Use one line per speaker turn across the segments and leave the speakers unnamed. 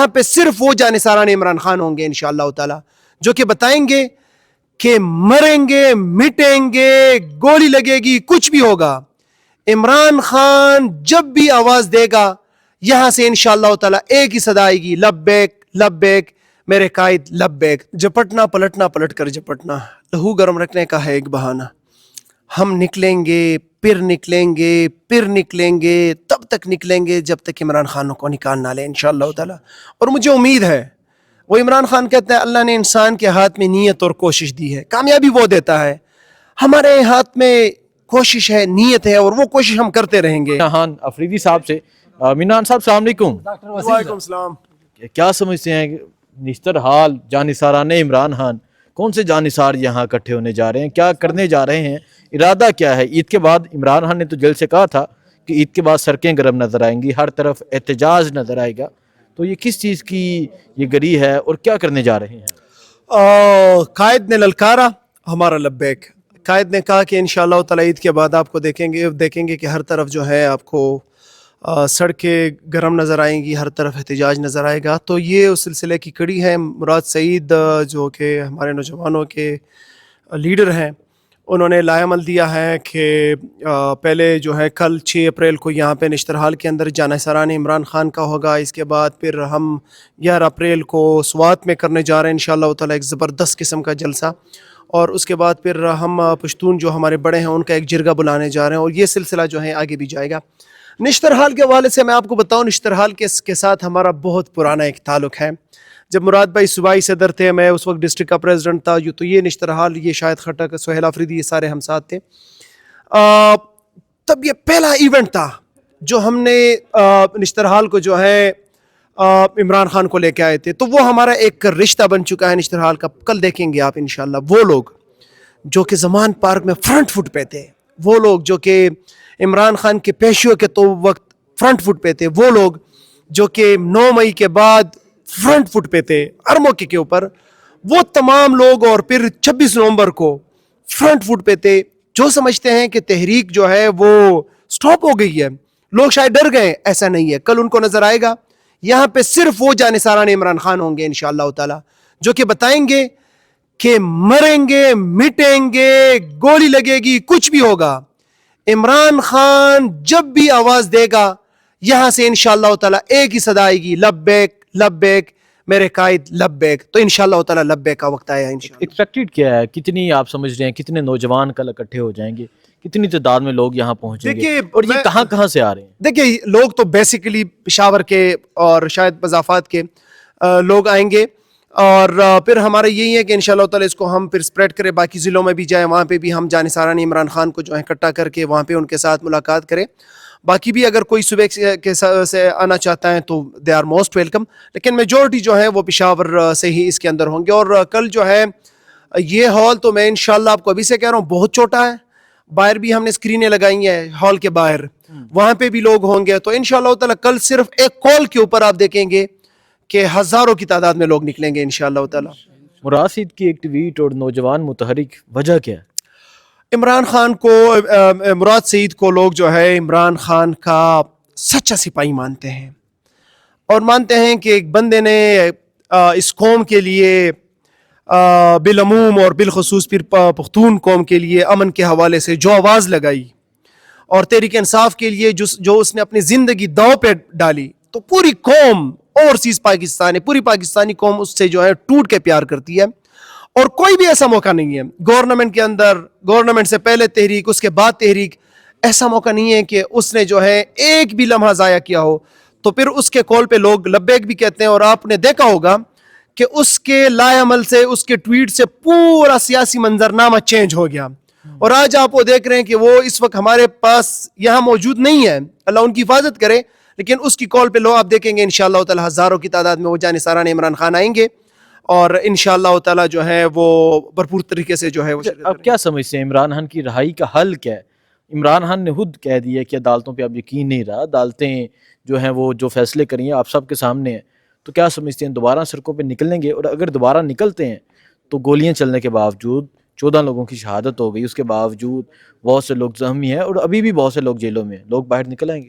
یہاں پہ صرف وہ جانثاران عمران خان ہوں گے انشاءاللہ تعالی جو کہ بتائیں گے کہ مریں گے مٹیں گے گولی لگے گی کچھ بھی ہوگا, عمران خان جب بھی آواز دے گا یہاں سے انشاءاللہ تعالی ایک ہی صدا آئے گی, لبیک لبیک میرے قائد لبیک. جپٹنا پلٹنا پلٹ کر جپٹنا, لہو گرم رکھنے کا ہے ایک بہانہ. ہم نکلیں گے پھر نکلیں گے پھر نکلیں گے, تب تک نکلیں گے جب تک عمران خان کو نکال نہ لیں انشاءاللہ تعالی. اور مجھے امید ہے, وہ عمران خان کہتے ہیں اللہ نے انسان کے ہاتھ میں نیت اور کوشش دی ہے, کامیابی وہ دیتا ہے, ہمارے ہاتھ میں کوشش ہے, نیت ہے, اور وہ کوشش ہم کرتے رہیں گے.
خان افریدی صاحب سے, منان صاحب السلام علیکم.
وعلیکم السلام.
کیا سمجھتے ہیں نشتر حال جانثاران عمران خان, کون سے جانثار یہاں اکٹھے ہونے جا رہے ہیں, کیا کرنے جا رہے ہیں, ارادہ کیا ہے؟ عید کے بعد عمران خان نے تو جلد سے کہا تھا کہ عید کے بعد سڑکیں گرم نظر آئیں گی, ہر طرف احتجاج نظر آئے گا, تو یہ کس چیز کی یہ گری ہے اور کیا کرنے جا رہے ہیں؟
قائد نے للکارا ہمارا لبیک. قائد نے کہا کہ انشاءاللہ تعالی عید کے بعد آپ کو دیکھیں گے کہ ہر طرف جو ہے آپ کو سڑکیں گرم نظر آئیں گی, ہر طرف احتجاج نظر آئے گا. تو یہ اس سلسلے کی کڑی ہے. مراد سعید جو کہ ہمارے نوجوانوں کے لیڈر ہیں, انہوں نے لائحہ دیا ہے کہ پہلے جو ہے کل 6 اپریل کو یہاں پہ نشتر حال کے اندر جانثاران عمران خان کا ہوگا. اس کے بعد پھر ہم 11 اپریل کو سوات میں کرنے جا رہے ہیں انشاءاللہ تعالی ایک زبردست قسم کا جلسہ, اور اس کے بعد پھر ہم پشتون جو ہمارے بڑے ہیں ان کا ایک جرگہ بلانے جا رہے ہیں, اور یہ سلسلہ جو ہے آگے بھی جائے گا. نشتر حال کے حوالے سے میں آپ کو بتاؤں, نشتر حال کے ساتھ ہمارا بہت پرانا ایک تعلق ہے. جب مراد بھائی صوبائی صدر تھے, میں اس وقت ڈسٹرکٹ کا پریزیڈنٹ تھا, تو یہ نشتر حال, یہ شاہد خٹک, سہیل آفریدی, یہ سارے ہم ساتھ تھے. تب یہ پہلا ایونٹ تھا جو ہم نے نشتر حال کو جو ہے عمران خان کو لے کے آئے تھے. تو وہ ہمارا ایک رشتہ بن چکا ہے نشتر حال کا. کل دیکھیں گے آپ انشاءاللہ وہ لوگ جو کہ زمان پارک میں فرنٹ فٹ پہ تھے, وہ لوگ جو کہ عمران خان کے پیشیوں کے تو وقت فرنٹ فٹ پہ تھے, وہ لوگ جو کہ 9 مئی کے بعد فرنٹ فٹ پہ تھے ہر موقع کے اوپر, وہ تمام لوگ, اور پھر 26 نومبر کو فرنٹ فٹ پہ تھے. جو سمجھتے ہیں کہ تحریک جو ہے وہ سٹاپ ہو گئی ہے, لوگ شاید ڈر گئے, ایسا نہیں ہے. کل ان کو نظر آئے گا یہاں پہ صرف وہ جانثاران عمران خان ہوں گے انشاءاللہ تعالی جو کہ بتائیں گے کہ مریں گے مٹیں گے گولی لگے گی کچھ بھی ہوگا, عمران خان جب بھی آواز دے گا یہاں سے انشاءاللہ تعالی ایک ہی صدا آئے گی, لبیک لبیک میرے قائد لبیک. تو انشاءاللہ تعالی لبیک کا وقت آیا انشاءاللہ.
ایکسپیکٹڈ کیا ہے, کتنی آپ سمجھ رہے ہیں کتنے نوجوان کل اکٹھے ہو جائیں گے, کتنی تعداد میں لوگ یہاں پہنچیں گے, اور یہ کہاں کہاں سے آ رہے ہیں؟
دیکھیے لوگ تو بیسیکلی پشاور کے اور شاید مضافات کے لوگ آئیں گے, اور پھر ہمارا یہی ہے کہ انشاءاللہ تعالی اس کو ہم پھر سپریڈ کریں, باقی ضلعوں میں بھی جائیں, وہاں پہ بھی ہم جانثاران عمران خان کو جو ہے اکٹھا کر کے وہاں پہ ان کے ساتھ ملاقات کریں. باقی بھی اگر کوئی صوبے کے سے آنا چاہتا ہے تو دے آر موسٹ ویلکم, لیکن میجورٹی جو ہے وہ پشاور سے ہی اس کے اندر ہوں گے. اور کل جو ہے یہ ہال تو میں انشاءاللہ آپ کو ابھی سے کہہ رہا ہوں بہت چھوٹا ہے, باہر بھی ہم نے اسکرینیں لگائی ہیں ہال کے باہر, وہاں پہ بھی لوگ ہوں گے. تو انشاءاللہ تعالی کل صرف ایک کال کے اوپر آپ دیکھیں گے کہ ہزاروں کی تعداد میں لوگ نکلیں گے انشاءاللہ تعالی.
مراسد کی ایک ٹویٹ اور نوجوان متحرک, وجہ کیا ہے؟
عمران خان کو, مراد سعید کو لوگ جو ہے عمران خان کا سچا سپاہی مانتے ہیں, اور مانتے ہیں کہ ایک بندے نے اس قوم کے لیے بالعموم اور بالخصوص پھر پختون قوم کے لیے امن کے حوالے سے جو آواز لگائی, اور تحریک انصاف کے لیے جو اس نے اپنی زندگی داؤ پہ ڈالی, تو پوری قوم اوورسیز پاکستان ہے, پوری پاکستانی قوم اس سے جو ہے ٹوٹ کے پیار کرتی ہے. اور کوئی بھی ایسا موقع نہیں ہے گورنمنٹ کے اندر, گورنمنٹ سے پہلے تحریک, اس کے بعد تحریک, ایسا موقع نہیں ہے کہ اس نے جو ہے ایک بھی لمحہ ضائع کیا ہو. تو پھر اس کے کال پہ لوگ لبیک بھی کہتے ہیں, اور آپ نے دیکھا ہوگا کہ اس کے لائے عمل سے, اس کے ٹویٹ سے پورا سیاسی منظرنامہ چینج ہو گیا. اور آج آپ وہ دیکھ رہے ہیں کہ وہ اس وقت ہمارے پاس یہاں موجود نہیں ہے, اللہ ان کی حفاظت کرے, لیکن اس کی کال پہ لوگ آپ دیکھیں گے انشاءاللہ تعالی ہزاروں کی تعداد میں وہ جانثاران عمران خان آئیں گے, اور انشاءاللہ تعالی جو ہے وہ بھرپور طریقے سے جو ہے وہ.
اب کیا سمجھتے ہیں عمران خان کی رہائی کا حل کیا ہے؟ عمران خان نے خود کہہ دیا کہ عدالتوں پہ اب یقین نہیں رہا, عدالتیں جو ہیں وہ جو فیصلے کریں آپ سب کے سامنے ہیں, تو کیا سمجھتے ہیں دوبارہ سڑکوں پہ نکلیں گے؟ اور اگر دوبارہ نکلتے ہیں تو گولیاں چلنے کے باوجود 14 لوگوں کی شہادت ہو گئی, اس کے باوجود بہت سے لوگ زخمی ہیں, اور ابھی بھی بہت سے لوگ جیلوں میں ہیں, لوگ باہر نکل آئیں گے؟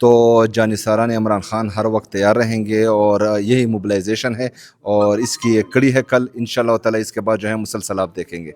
تو جانثاران عمران خان ہر وقت تیار رہیں گے، اور یہی موبلائزیشن ہے اور اس کی ایک کڑی ہے کل انشاءاللہ تعالی۔ اس کے بعد جو ہے مسلسل آپ دیکھیں گے۔